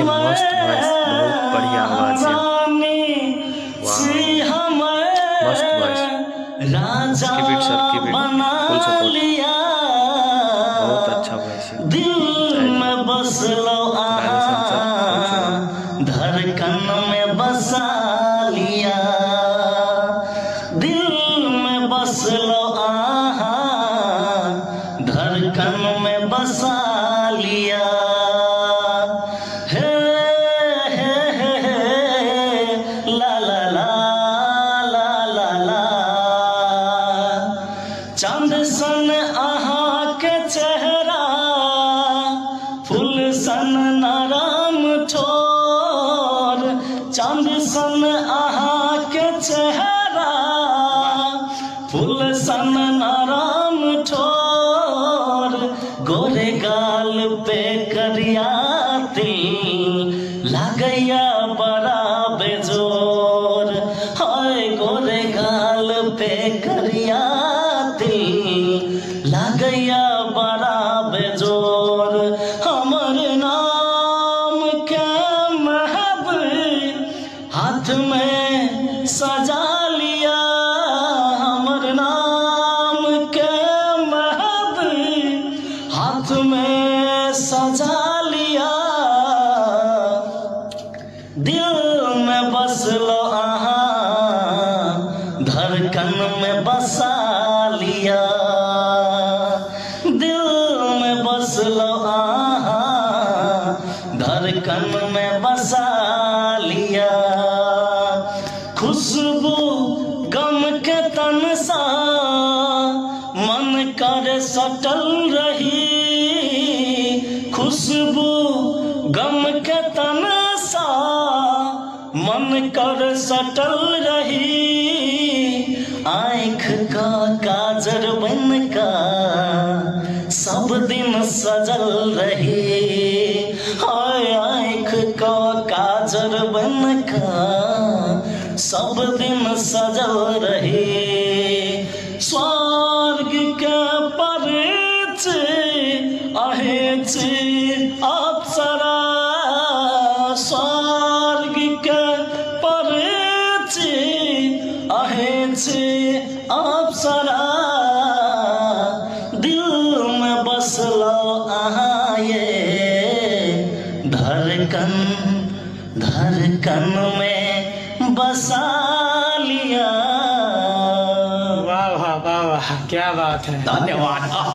बहुत बढ़िया आवाज है। मस्त voice. Keep it sir, keep it full support. बहुत अच्छा वॉइस है। धड़कन में बसा लिया, दिल में बस लो आहा, धड़कन में बसा लिया। हे ला ला ला ला ला ला। चांद सन आहा के चेहरा, फूल सन नरम ठोर। चांद सन आहा के चेहरा, फूल सन नरम ठोर। गोरे गाल पे करिया तिल, लागैया बड़ा बेजोर। हाय गोरे गाल पे करिया तिल, लागैया बड़ा बेजोर। हमर नाम के महब हाथ में सजा लिया, हमर नाम के महब हाथ में सजा लिया। दिल में बस लो आहा, धड़कन में बसा लिया। दिल में बस लो आहा, धड़कन में बसा लिया। खुशबू गम के तन सा, मन कर सटल रही। खुशबू गम के तन सा, मन कर सटल रही। आँख का काजर बन का सब दिन सजल रही। हाय आँख का काजर बन का सब दिन सजल रही। स्वर्ग के परिचय अहेच अप्सरा, स्वर्ग के परिचय अहेच अप्सरा। दिल में बस लो आहा ये धड़कन, धड़कन में बसा लिया। वाह वाह वाह वाह, क्या बात है। धन्यवाद।